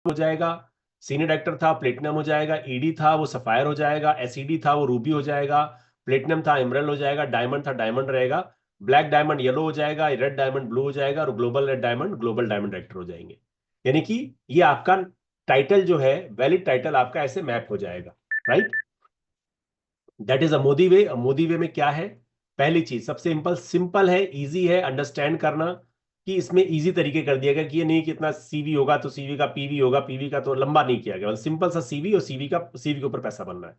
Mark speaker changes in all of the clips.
Speaker 1: हो जाएगा, senior director था प्लेटिनम हो जाएगा, ईडी था वो सफायर हो जाएगा, एसईडी था वो रूबी हो जाएगा, प्लेटिनम था एमरल्ड हो जाएगा, डायमंड था डायमंड रहेगा, ब्लैक डायमंड येलो हो जाएगा, रेड डायमंड ब्लू हो जाएगा, और global red diamond global diamond director हो जाएंगे। यानी कि ये आपका टाइटल जो है, वैलिड टाइटल आपका ऐसे मैप हो जाएगा, right. That is a Modi way. Modi way में क्या है, पहली चीज सबसे सिंपल सिंपल है, इजी है अंडरस्टैंड करना, कि इसमें इजी तरीके कर दिया गया कि ये नहीं कि इतना सीवी होगा तो सीवी का पीवी होगा, पीवी का तो लंबा नहीं किया गया, सिंपल सा सीवी, और सीवी के ऊपर पैसा बनना है।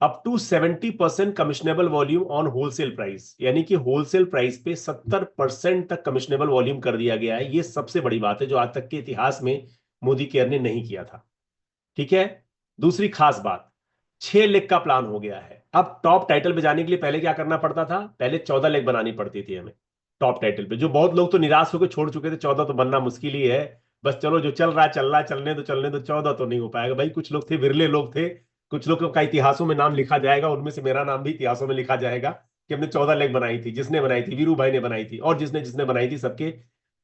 Speaker 1: Up to 70% commissionable volume on wholesale price, यानी कि होलसेल प्राइस पे 70% तक कमिश्नेबल वॉल्यूम कर दिया गया है। ये सबसे बड़ी बात है जो आज तक के इतिहास में मोदी केयर ने नहीं किया था, ठीक है। दूसरी खास बात, 6 लेग का प्लान हो गया है। अब टॉप टाइटल पे जाने के लिए पहले क्या करना पड़ता था, पहले 14 लेग बनानी पड़ती थी हमें टॉप टाइटल पे, जो बहुत लोग तो निराश होकर छोड़ चुके थे, 14 तो बनना मुश्किल ही है, बस चलो जो चल रहा है चल रहा है, चलने दो, 14 तो नहीं हो पाएगा भाई। कुछ लोग थे, विरले लोग थे, कुछ लोग का इतिहासों में नाम लिखा जाएगा, उनमें से मेरा नाम भी इतिहासों में लिखा जाएगा कि हमने 14 लेग बनाई थी, जिसने बनाई थी वीरू भाई ने बनाई थी, और जिसने जिसने बनाई थी, सबके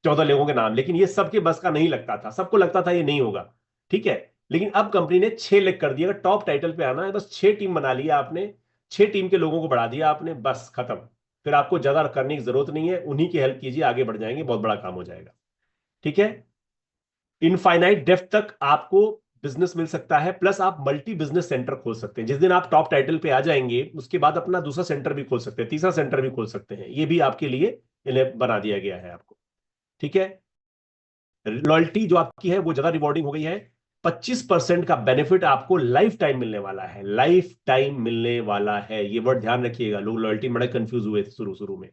Speaker 1: 14 लेगों के नाम। लेकिन ये सबके बस का नहीं लगता था, सबको लगता था ये नहीं होगा, ठीक है। लेकिन अब कंपनी ने 6 लेग कर दिया, अगर टॉप टाइटल पे आना है बस 6 टीम बना लिया आपने, 6 टीम के लोगों को बढ़ा दिया आपने, बस खत्म। फिर आपको ज्यादा करने की जरूरत नहीं है, उन्हीं की हेल्प कीजिए, आगे बढ़ जाएंगे, बहुत बड़ा काम हो जाएगा, ठीक है। इनफाइनाइट डेप्थ तक आपको बिजनेस मिल सकता है, प्लस आप मल्टी बिजनेस सेंटर खोल सकते हैं। जिस दिन आप टॉप टाइटल पे आ जाएंगे उसके बाद अपना दूसरा सेंटर भी खोल सकते हैं, तीसरा सेंटर भी खोल सकते हैं, ये भी आपके लिए इन्हें बना दिया गया है आपको, ठीक है। लॉयल्टी जो आपकी है वो ज्यादा रिवॉर्डिंग हो गई है। 25% का बेनिफिट आपको लाइफ टाइम मिलने वाला है, लाइफ टाइम मिलने वाला है, ये वर्ड ध्यान रखिएगा, लोग लॉयल्टी में बड़े कंफ्यूज हुए थे शुरू शुरू में।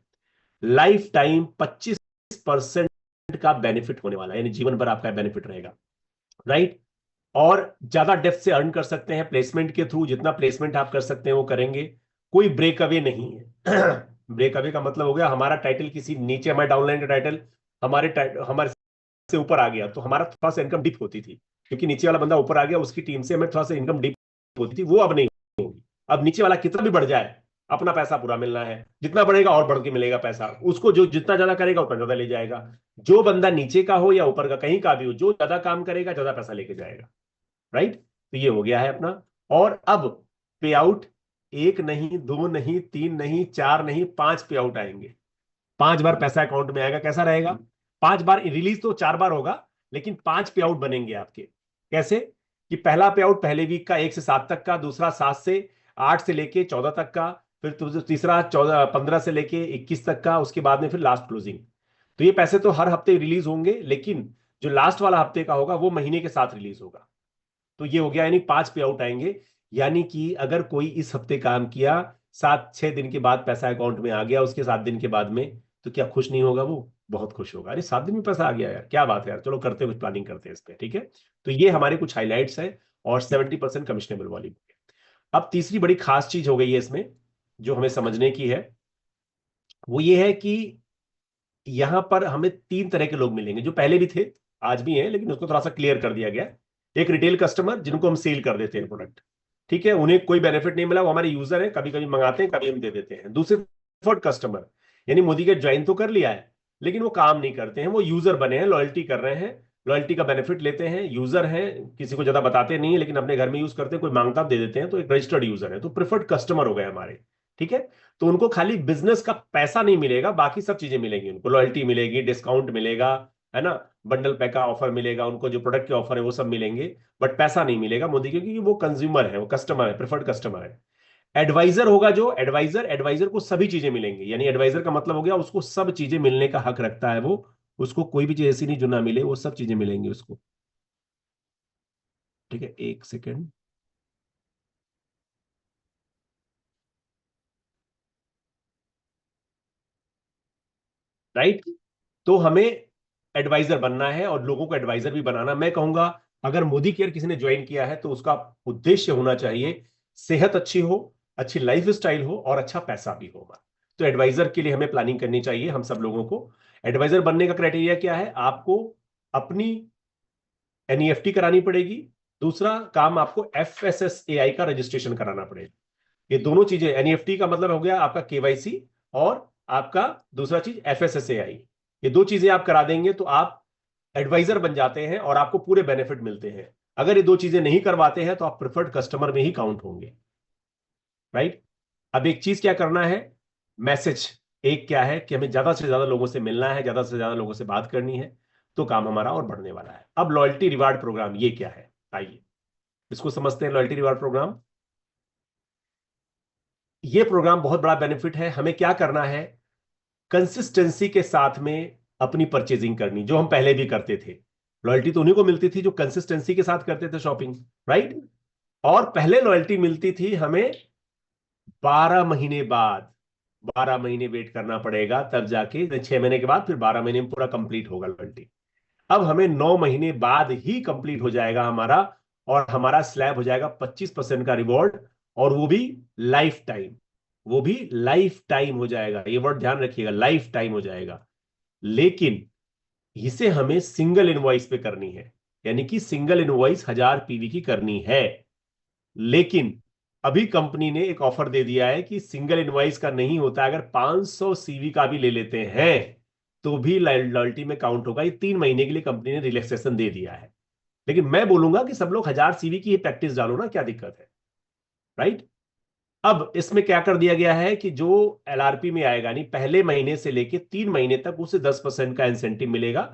Speaker 1: लाइफ टाइम 25% का बेनिफिट होने वाला है, यानी जीवन भर आपका बेनिफिट रहेगा, राइट। और ज्यादा डेप्थ से अर्न कर सकते हैं प्लेसमेंट के थ्रू, जितना प्लेसमेंट आप कर सकते हैं वो करेंगे। कोई ब्रेक अवे नहीं है। ब्रेक अवे का मतलब हो गया हमारा टाइटल किसी नीचे, हमारे डाउनलाइन का टाइटल हमारे से ऊपर आ गया तो हमारा थोड़ा सा इनकम डिप होती थी, क्योंकि नीचे वाला बंदा ऊपर आ गया, उसकी टीम से हमें थोड़ा सा इनकम डिप होती थी, वो अब नहीं होगी। अब नीचे वाला कितना भी बढ़ जाए, अपना पैसा पूरा मिलना है, जितना बढ़ेगा और बढ़ के मिलेगा पैसा उसको, जो जितना ज्यादा करेगा उतना ज्यादा ले जाएगा। जो बंदा नीचे का हो या ऊपर का, कहीं का भी हो, जो ज्यादा काम करेगा ज्यादा पैसा लेके जाएगा, राइट। तो ये हो गया है अपना। और अब पे आउट, एक नहीं, दो नहीं, तीन नहीं, चार नहीं, 5 पे आउट आएंगे। 5 बार पैसा अकाउंट में आएगा, कैसा रहेगा, 5 बार रिलीज तो 4 बार होगा, लेकिन 5 पे आउट बनेंगे आपके। कैसे, कि पहला पे आउट पहले वीक का 1 से 7 तक का, दूसरा 7 से 8 से लेके 14 तक का, फिर तीसरा 15 से लेके 21 तक का, उसके बाद में फिर लास्ट क्लोजिंग। तो ये पैसे तो हर हफ्ते रिलीज होंगे, लेकिन जो लास्ट वाला हफ्ते का होगा वो महीने के साथ रिलीज होगा। तो ये हो गया, यानी 5 पे आउट आएंगे। यानी कि अगर कोई इस हफ्ते काम किया, 7-6 दिन के बाद पैसा अकाउंट में आ गया, उसके 7 दिन के बाद में, तो क्या खुश नहीं होगा वो, बहुत खुश होगा, अरे 7 दिन में पैसा आ गया यार, क्या बात है यार, चलो करते हैं, कुछ प्लानिंग करते हैं इस पे, ठीक है। तो ये हमारे कुछ हाईलाइट्स हैं, और 70% कमिश्नेबल वाली। अब तीसरी बड़ी खास चीज हो गई है इसमें, जो हमें समझने की है, वो ये है कि यहां पर हमें 3 तरह के लोग मिलेंगे, जो पहले भी थे आज भी हैं, लेकिन उसको थोड़ा सा क्लियर कर दिया गया है। एक रिटेल कस्टमर, जिनको हम सेल कर देते हैं प्रोडक्ट, ठीक है, उन्हें कोई बेनिफिट नहीं मिला, वो हमारे यूजर है, कभी कभी मंगाते हैं, कभी हम दे देते हैं। दूसरे प्रेफर्ड कस्टमर, यानी मोदी के ज्वाइन तो कर लिया है, लेकिन वो काम नहीं करते हैं, वो यूजर बने हैं, लॉयल्टी कर रहे हैं, लॉयल्टी का बेनिफिट लेते हैं, यूजर है, किसी को ज्यादा बताते नहीं है, लेकिन अपने घर में यूज करते हैं, कोई मांगता दे देते हैं, तो एक रजिस्टर्ड यूजर है, तो प्रेफर्ड कस्टमर हो गए हमारे, ठीक है। तो उनको खाली बिजनेस का पैसा नहीं मिलेगा, बाकी सब चीजें मिलेंगी उनको, लॉयल्टी मिलेगी, डिस्काउंट मिलेगा, है ना, बंडल पैक का ऑफर मिलेगा उनको, जो प्रोडक्ट के ऑफर है वो सब मिलेंगे, बट पैसा नहीं मिलेगा मोदी के, क्योंकि वो कंज्यूमर है, वो कस्टमर है, प्रेफर्ड कस्टमर है। एडवाइजर होगा जो एडवाइजर, एडवाइजर को सभी चीजें मिलेंगी, यानी एडवाइजर का मतलब हो गया उसको सब चीजें मिलने का हक रखता है वो, उसको कोई भी चीज ऐसी नहीं जो ना मिले, वो सब चीजें मिलेंगी उसको, ठीक है। एक सेकेंड, राइट। तो हमें एडवाइजर बनना है, और लोगों को एडवाइजर भी बनाना। मैं कहूंगा अगर मोदी केयर किसी ने ज्वाइन किया है तो उसका उद्देश्य होना चाहिए सेहत अच्छी हो, अच्छी लाइफ स्टाइल हो, और अच्छा पैसा भी होगा। तो एडवाइजर के लिए हमें प्लानिंग करनी चाहिए हम सब लोगों को। एडवाइजर बनने का क्राइटेरिया क्या है, आपको अपनी एनईएफटी करानी पड़ेगी, दूसरा काम आपको एफएसएसएआई का रजिस्ट्रेशन कराना पड़ेगा। ये दोनों चीजें, एनईएफटी का मतलब हो गया आपका केवाईसी, और आपका दूसरा चीज एफएसएसएआई, ये दो चीजें आप करा देंगे तो आप एडवाइजर बन जाते हैं और आपको पूरे बेनिफिट मिलते हैं। अगर ये दो चीजें नहीं करवाते हैं तो आप प्रिफर्ड कस्टमर में ही काउंट होंगे, राइट। अब एक चीज क्या करना है, मैसेज एक क्या है कि हमें ज्यादा से ज्यादा लोगों से मिलना है, ज्यादा से ज्यादा लोगों से बात करनी है, तो काम हमारा और बढ़ने वाला है। अब लॉयल्टी रिवार्ड प्रोग्राम ये क्या है, आइए इसको समझते हैं। लॉयल्टी रिवार्ड प्रोग्राम, ये प्रोग्राम बहुत बड़ा बेनिफिट है। हमें क्या करना है, कंसिस्टेंसी के साथ में अपनी परचेजिंग करनी, जो हम पहले भी करते थे। लॉयल्टी तो उन्हीं को मिलती थी जो कंसिस्टेंसी के साथ करते थे शॉपिंग, राइट। और पहले लॉयल्टी मिलती थी हमें 12 महीने बाद, 12 महीने वेट करना पड़ेगा, तब जाके 6 महीने के बाद फिर 12 महीने में पूरा कंप्लीट होगा लॉयल्टी। अब हमें 9 महीने बाद ही कंप्लीट हो जाएगा हमारा, और हमारा स्लैब हो जाएगा 25% का रिवॉर्ड, और वो भी लाइफ टाइम। वो भी लाइफ टाइम हो जाएगा, ये वर्ड ध्यान रखिएगा, लाइफ टाइम हो जाएगा। लेकिन इसे हमें सिंगल इनवॉइस पे करनी है, यानी कि सिंगल इनवॉइस 1000 पीवी की करनी है। लेकिन अभी कंपनी ने एक ऑफर दे दिया है कि सिंगल इनवॉइस का नहीं होता, अगर 500 सीवी का भी ले लेते हैं तो भी लॉयल्टी में काउंट होगा। ये 3 महीने के लिए कंपनी ने रिलैक्सेशन दे दिया है। लेकिन मैं बोलूंगा कि सब लोग 1000 सीवी की प्रैक्टिस डालो ना, क्या दिक्कत है, राइट। अब इसमें क्या कर दिया गया है कि जो एलआरपी में आएगा, नहीं पहले महीने से लेके 3 महीने तक उसे 10% का इंसेंटिव मिलेगा,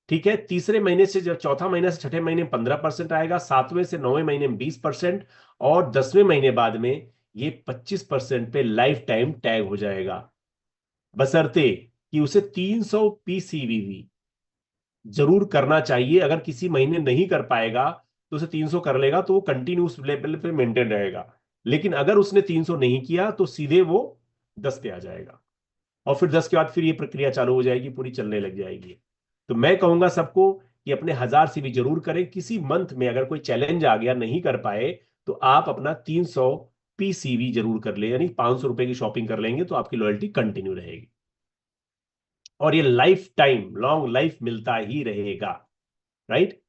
Speaker 1: ठीक है। तीसरे महीने से, जब चौथा महीने से छठे महीने में 15% आएगा, 7वें से 9वें महीने में 20%, और 10वें महीने बाद में ये 25% पे लाइफ टाइम टैग हो जाएगा, बशर्ते कि उसे 300 पीसीवीवी जरूर करना चाहिए। अगर किसी महीने नहीं कर पाएगा तो उसे 300 कर लेगा, तो वो कंटिन्यूस लेवल पे मेंटेन रहेगा। लेकिन अगर उसने 300 नहीं किया तो सीधे वो 10 पे आ जाएगा, और फिर 10 के बाद फिर ये प्रक्रिया चालू हो जाएगी, पूरी चलने लग जाएगी। तो मैं कहूंगा सबको कि अपने 1000 सीवी जरूर करें। किसी मंथ में अगर कोई चैलेंज आ गया, नहीं कर पाए, तो आप अपना 300 पीसीवी जरूर कर ले, यानी 500 रुपए की शॉपिंग कर लेंगे तो आपकी लॉयल्टी कंटिन्यू रहेगी, और ये लाइफ टाइम लॉन्ग लाइफ मिलता ही रहेगा, राइट।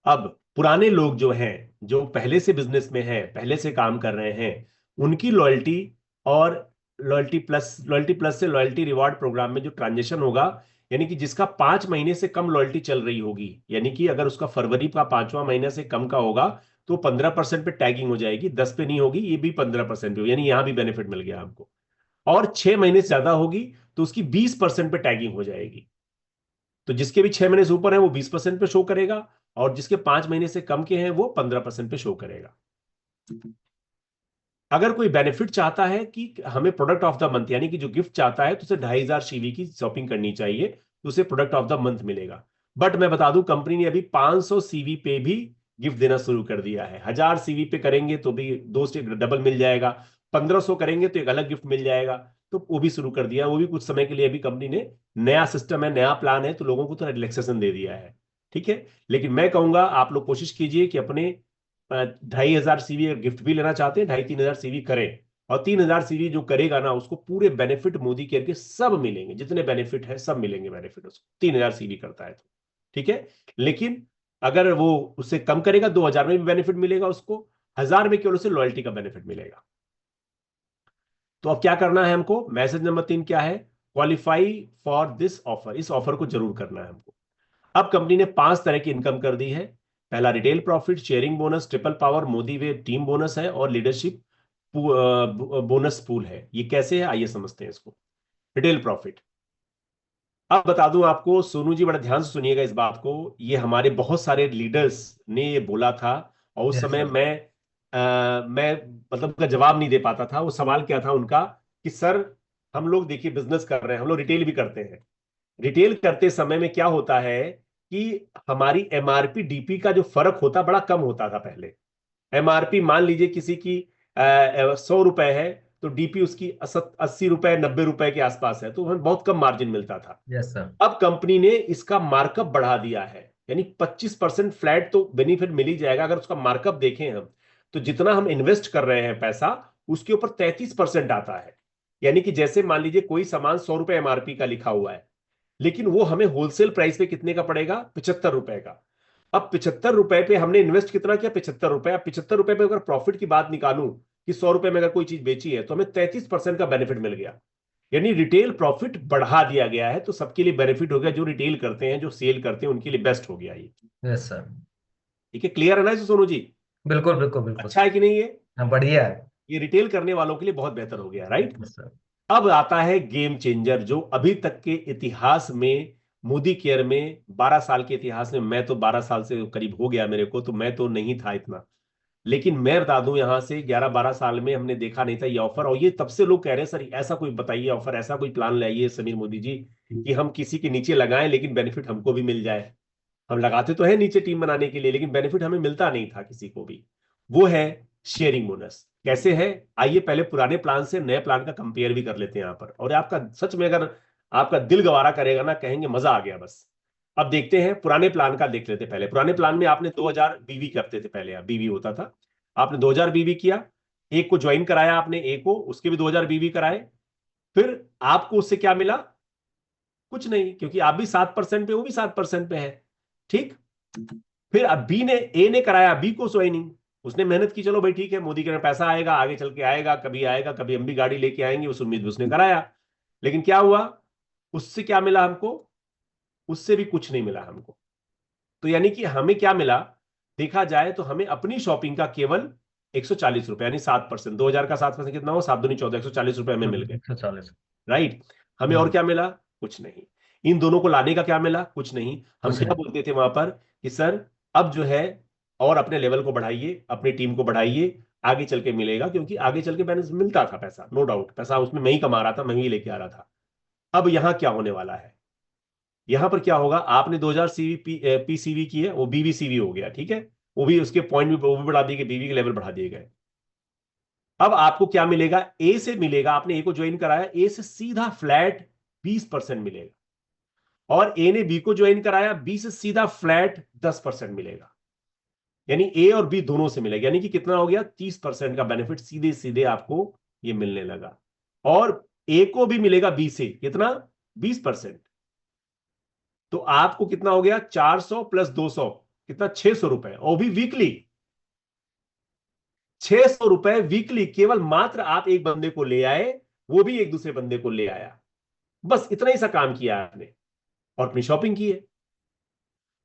Speaker 1: अब पुराने लोग जो हैं, जो पहले से बिजनेस में हैं, पहले से काम कर रहे हैं, उनकी लॉयल्टी और लॉयल्टी प्लस से लॉयल्टी रिवार्ड प्रोग्राम में जो ट्रांजेक्शन होगा, यानी कि जिसका 5 महीने से कम लॉयल्टी चल रही होगी, यानी कि अगर उसका फरवरी का 5वां महीना से कम का होगा तो 15% पे टैगिंग हो जाएगी, 10 पे नहीं होगी, ये भी 15% पे, यानी यहां भी बेनिफिट मिल गया हमको। और 6 महीने से ज्यादा होगी तो उसकी 20% पे टैगिंग हो जाएगी। तो जिसके भी 6 महीने से ऊपर है वो 20% पे शो करेगा, और जिसके 5 महीने से कम के हैं वो 15% पे शो करेगा। अगर कोई बेनिफिट चाहता है कि हमें प्रोडक्ट ऑफ द मंथ, यानी कि जो गिफ्ट चाहता है, तो उसे 2500 सीवी की शॉपिंग करनी चाहिए, तो उसे प्रोडक्ट ऑफ द मंथ मिलेगा। बट मैं बता दूं, कंपनी ने अभी 500 सीवी पे भी गिफ्ट देना शुरू कर दिया है। 1000 सीवी पे करेंगे तो भी दो से डबल मिल जाएगा, 1500 करेंगे तो एक अलग गिफ्ट मिल जाएगा, तो वो भी शुरू कर दिया। वो भी कुछ समय के लिए अभी कंपनी ने, नया सिस्टम है, नया प्लान है, तो लोगों को थोड़ा रिलैक्सेशन दे दिया है, ठीक है। लेकिन मैं कहूंगा आप लोग कोशिश कीजिए कि अपने 2500 सीवी गिफ्ट भी लेना चाहते हैं, 2500-3000 सीवी करें। और 3000 सीवी जो करेगा ना, उसको पूरे बेनिफिट मोदी केयर के सब मिलेंगे, जितने बेनिफिट है सब मिलेंगे बेनिफिट उसको, 3000 सीवी करता है तो, ठीक है। लेकिन अगर वो उससे कम करेगा, 2000 में भी बेनिफिट मिलेगा उसको, 1000 में केवल उसे लॉयल्टी का बेनिफिट मिलेगा। तो अब क्या करना है हमको, मैसेज नंबर 3 क्या है, क्वालिफाई फॉर दिस ऑफर, इस ऑफर को जरूर करना है हमको। अब कंपनी ने 5 तरह की इनकम कर दी है। पहला retail profit, sharing bonus, triple power, Modi way team bonus है, और लीडरशिप बोनस पूल है। ये कैसे है आइए समझते हैं इसको। रिटेल प्रॉफिट, अब बता दूं आपको, सोनू जी बड़ा ध्यान से सुनिएगा इस बात को, ये हमारे बहुत सारे लीडर्स ने ये बोला था, और उस
Speaker 2: यस
Speaker 1: समय
Speaker 2: सर।
Speaker 1: मैं मतलब उनका जवाब नहीं दे पाता था। वो सवाल क्या था उनका कि सर, हम लोग देखिए बिजनेस कर रहे हैं, हम लोग रिटेल भी करते हैं, रिटेल करते समय में क्या होता है कि हमारी एमआरपी डीपी का जो फर्क होता बड़ा कम होता था पहले। एमआरपी मान लीजिए किसी की 100 रुपए है, तो डीपी उसकी 80 रुपए 90 रुपए के आसपास है, तो हमें बहुत कम मार्जिन मिलता था।
Speaker 2: Yes sir.
Speaker 1: अब कंपनी ने इसका मार्कअप बढ़ा दिया है, यानी 25% फ्लैट तो बेनिफिट मिल ही जाएगा। अगर उसका मार्कअप देखें हम, तो जितना हम इन्वेस्ट कर रहे हैं पैसा, उसके ऊपर 33% आता है। यानी कि जैसे मान लीजिए कोई सामान 100 रुपए एमआरपी का लिखा हुआ है, लेकिन वो हमें होलसेल प्राइस पे कितने का पड़ेगा, 75 रुपए का। अब 75 रुपए पे हमने इन्वेस्ट कितना किया, 75 रुपए। अब 75 रुपए पे अगर प्रॉफिट की बात निकालूं कि 100 रुपए में अगर कोई चीज बेची है, तो हमें 33% का बेनिफिट मिल गया। यानी रिटेल प्रॉफिट बढ़ा दिया गया है, तो सबके लिए बेनिफिट हो गया, जो रिटेल करते हैं, जो सेल करते हैं, उनके लिए बेस्ट हो गया ये।
Speaker 2: Yes sir.
Speaker 1: ठीक है, क्लियर है ना इसे सोनू जी?
Speaker 2: बिल्कुल बिल्कुल बिल्कुल।
Speaker 1: अच्छा है कि नहीं ये?
Speaker 2: हाँ बढ़िया है।
Speaker 1: ये रिटेल करने वालों के लिए बहुत बेहतर हो गया, राइट?
Speaker 2: Yes sir.
Speaker 1: अब आता है गेम चेंजर, जो अभी तक के इतिहास में, मोदी केयर में 12 साल के इतिहास में, मैं तो 12 साल से करीब हो गया मेरे को, तो मैं तो नहीं था इतना, लेकिन मैं बता दूं यहां से 11-12 साल में हमने देखा नहीं था ये ऑफर। और ये तब से लोग कह रहे हैं सर ऐसा कोई बताइए ऑफर, ऐसा कोई प्लान लाइए समीर मोदी जी, कि हम किसी के नीचे लगाएं लेकिन बेनिफिट हमको भी मिल जाए। हम लगाते तो है नीचे टीम बनाने के लिए, लेकिन बेनिफिट हमें मिलता नहीं था किसी को भी। वो है शेयरिंग बोनस। कैसे है? आइए पहले पुराने प्लान से नए प्लान का कंपेयर भी कर लेते हैं यहाँ पर, और आपका सच में अगर आपका दिल गवारा करेगा ना, कहेंगे मजा आ गया बस। अब देखते हैं पुराने प्लान का, देख लेते पहले। पुराने प्लान में आपने 2000 बीवी करते थे पहले, बीवी होता था, आपने 2000 बीवी किया, एक को ज्वाइन कराया आपने, एक को, उसके भी 2000 बीवी कराए, फिर आपको उससे क्या मिला? कुछ नहीं, क्योंकि आप भी 7% पे, वो भी 7% पे है। ठीक। फिर अब बी ने, ए ने कराया बी को ज्वाइनिंग, उसने मेहनत की, चलो भाई ठीक है, मोदी के पैसा आएगा, आगे चल के आएगा, कभी हम भी गाड़ी लेके आएंगे, उस उम्मीद में उसने कराया। लेकिन क्या हुआ? उससे क्या मिला हमको? उससे भी कुछ नहीं मिला हमको। तो यानी कि हमें क्या मिला? देखा जाए तो हमें अपनी शॉपिंग का केवल 140 रुपए, यानी 7%, 2000 का 7% कितना हो? 7 दूनी 14, 140 रुपए हमें मिल गए।
Speaker 2: 140।
Speaker 1: राइट। हमें और
Speaker 2: हम्म।
Speaker 1: क्या मिला? कुछ नहीं। इन दोनों को लाने का क्या मिला? कुछ नहीं। हम
Speaker 2: कुछ
Speaker 1: क्या
Speaker 2: नहीं।
Speaker 1: बोलते थे वहां पर कि सर अब जो है, और अपने लेवल को बढ़ाइए, अपनी टीम को बढ़ाइए, आगे चल के मिलेगा, क्योंकि आगे चल के बैलेंस मिलता था पैसा, नो डाउट, पैसा उसमें मैं ही कमा रहा था, मैं ही लेके आ रहा था। अब यहां क्या होने वाला है? यहां पर क्या होगा? आपने 2000 सीवी पीसीवी की है, वो बीवीसीवी हो गया, ठीक है, वो भी उसके पॉइंट भी, वो भी बढ़ा दिए गए, बीवी के लेवल बढ़ा दिए गए। अब आपको क्या मिलेगा? ए से मिलेगा, आपने ए को ज्वाइन कराया, ए से सीधा फ्लैट 20% मिलेगा, और ए ने बी को ज्वाइन कराया, बी से सीधा फ्लैट 10% मिलेगा। यानी ए और बी दोनों से मिलेगा, यानी कि कितना हो गया? 30% का बेनिफिट सीधे सीधे आपको ये मिलने लगा। और ए को भी मिलेगा बी से, कितना? 20%। तो आपको कितना हो गया? 400 प्लस 200, कितना? 600 रुपए, और भी वीकली। 600 रुपए वीकली, केवल मात्र आप एक बंदे को ले आए, वो भी एक दूसरे बंदे को ले आया, बस इतना ही सा काम किया आपने, और अपनी शॉपिंग की है।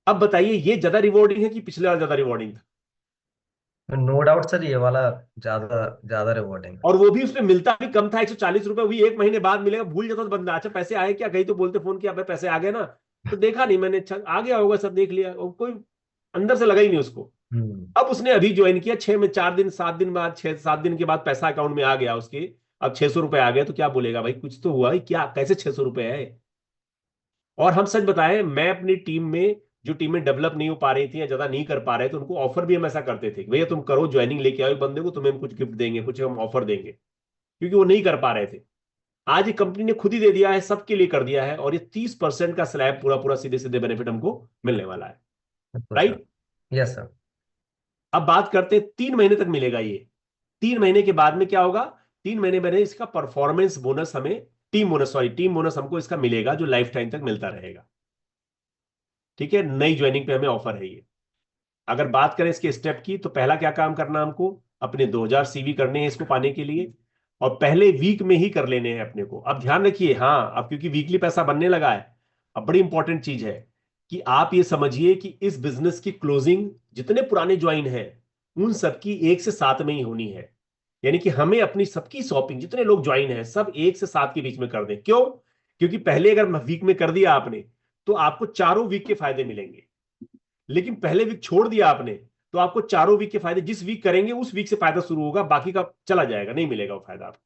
Speaker 1: अब बताइए ये ज्यादा रिवॉर्डिंग है कि पिछले वाला ज्यादा रिवॉर्डिंग था?
Speaker 2: नो डाउट सर, ये वाला ज्यादा ज्यादा रिवॉर्डिंग है।
Speaker 1: और वो भी उसमें मिलता भी कम था, 140 रुपए, वो भी एक महीने बाद मिलेगा। भूल जाता था बंदा, अच्छा पैसे आए क्या, कहीं तो बोलते फोन किया भाई पैसे आ गए ना, तो देखा नहीं मैंने, अच्छा आ गया होगा, सब देख लिया, और कोई अंदर से लगा ही नहीं उसको।
Speaker 2: हम्म।
Speaker 1: अब उसने अभी ज्वाइन किया, 6 में 4 दिन 7 दिन बाद, 6-7 दिन के बाद पैसा अकाउंट में आ गया उसके, अब 600 रुपए आ गए, तो क्या बोलेगा भाई, कुछ तो हुआ भाई, क्या कैसे 600 रुपए है? और हम सच बताएं, मैं अपनी टीम में, जो टीमें डेवलप नहीं हो पा रही थी या ज्यादा नहीं कर पा रहे थे, उनको ऑफर भी हम ऐसा करते थे, भैया तुम करो ज्वाइनिंग, लेके आओ बंदे को, तुम्हें हम कुछ गिफ्ट देंगे, कुछ हम ऑफर देंगे, क्योंकि वो नहीं कर पा रहे थे। आज ये कंपनी ने खुद ही दे दिया है, सबके लिए कर दिया है, और ये 30% का स्लैब पूरा पूरा सीधे सीधे बेनिफिट हमको मिलने वाला है।
Speaker 2: अच्छा सर।
Speaker 1: राइट।
Speaker 2: Yes sir.
Speaker 1: अब बात करते हैं, 3 महीने तक मिलेगा ये। 3 महीने के बाद में क्या होगा? 3 महीने बाद इसका परफॉर्मेंस बोनस हमें, टीम बोनस हमको इसका मिलेगा, जो लाइफ टाइम तक मिलता रहेगा। ठीक है, नई ज्वाइनिंग पे हमें ऑफर है ये। अगर बात करें इसके स्टेप की, तो पहला क्या काम करना हमको? अपने 2000 सीवी करने हैं इसको पाने के लिए, और पहले वीक में ही कर लेने हैं अपने को। अब ध्यान रखिए, हाँ, अब क्योंकि वीकली पैसा बनने लगा है, अब बड़ी इंपॉर्टेंट चीज है कि आप ये समझिए कि इस बिजनेस की क्लोजिंग जितने पुराने ज्वाइन हैं, उन सबकी 1 से 7 में ही होनी है। यानी कि हमें अपनी सबकी शॉपिंग, जितने लोग ज्वाइन हैं, सब 1 से 7 के बीच में कर दें। क्यों? क्योंकि पहले अगर वीक में कर दिया आपने, तो आपको चारों वीक के फायदे मिलेंगे, लेकिन पहले वीक छोड़ दिया आपने, तो आपको चारों वीक के फायदे, जिस वीक करेंगे उस वीक से फायदा शुरू होगा, बाकी का चला जाएगा, नहीं मिलेगा वो फायदा आपको।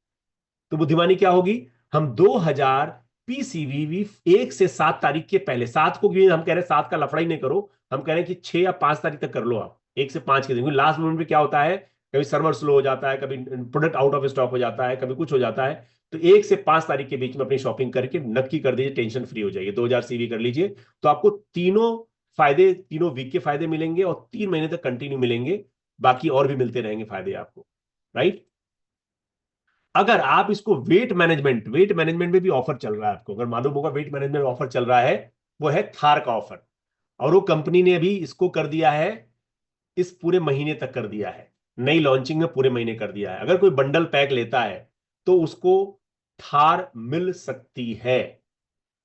Speaker 1: तो बुद्धिमानी क्या होगी? हम 2000 पीसीवी 1 से 7 तारीख के पहले, 7 को भी हम कह रहे हैं 7 का लफड़ा ही नहीं करो, हम कह रहे हैं कि 6 या 5 तारीख तक कर लो आप, 1 से 5 के दिन। लास्ट मोमेंट पे क्या होता है, कभी सर्वर स्लो हो जाता है, कभी प्रोडक्ट आउट ऑफ स्टॉक हो जाता है, कभी कुछ हो जाता है। तो 1 से 5 तारीख के बीच में अपनी शॉपिंग करके नक्की कर दीजिए, टेंशन फ्री हो जाइए, 2000 सीवी कर लीजिए, तो आपको तीनों फायदे, तीनों वीक के फायदे मिलेंगे, और 3 महीने तक कंटिन्यू मिलेंगे, बाकी और भी मिलते रहेंगे फायदे आपको। राइट। अगर आप इसको वेट मैनेजमेंट में भी ऑफर चल रहा है, आपको अगर मालूम होगा, वेट मैनेजमेंट ऑफर चल रहा है, वो है थार का ऑफर, और वो कंपनी ने अभी इसको कर दिया है, इस पूरे महीने तक कर दिया है, नई लॉन्चिंग में पूरे महीने कर दिया है। अगर कोई बंडल पैक लेता है, तो उसको थार मिल सकती है।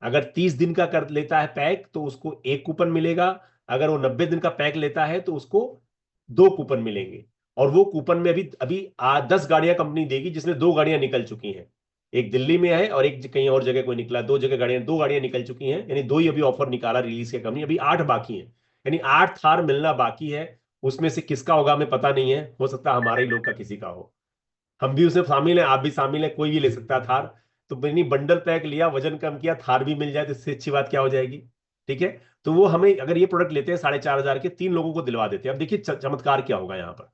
Speaker 1: अगर 30 दिन का कर लेता है पैक तो उसको एक कूपन मिलेगा। अगर वो 90 दिन का पैक लेता है तो उसको दो कूपन मिलेंगे। और वो कूपन में अभी अभी 10 गाड़ियां कंपनी देगी, जिसमें 2 गाड़ियां निकल चुकी हैं। एक दिल्ली में है और एक कहीं और जगह कोई निकला। दो गाड़ियां निकल चुकी हैं, यानी दो ही अभी ऑफर निकाला रिलीज के कंपनी। अभी 8 बाकी हैं, यानी 8 थार मिलना बाकी है। उसमें से किसका होगा हमें पता नहीं है, हो सकता है हमारे ही लोग का किसी का हो। हम भी उसमें शामिल हैं, आप भी शामिल हैं, कोई भी ले सकता है थार। तो मैंने बंडल पैक लिया, वजन कम किया, थार भी मिल जाए तो इससे अच्छी बात क्या हो जाएगी। ठीक है। तो वो हमें अगर ये प्रोडक्ट लेते हैं 4,500 के, 3 लोगों को दिलवा देते हैं। अब देखिए चमत्कार क्या होगा यहाँ पर।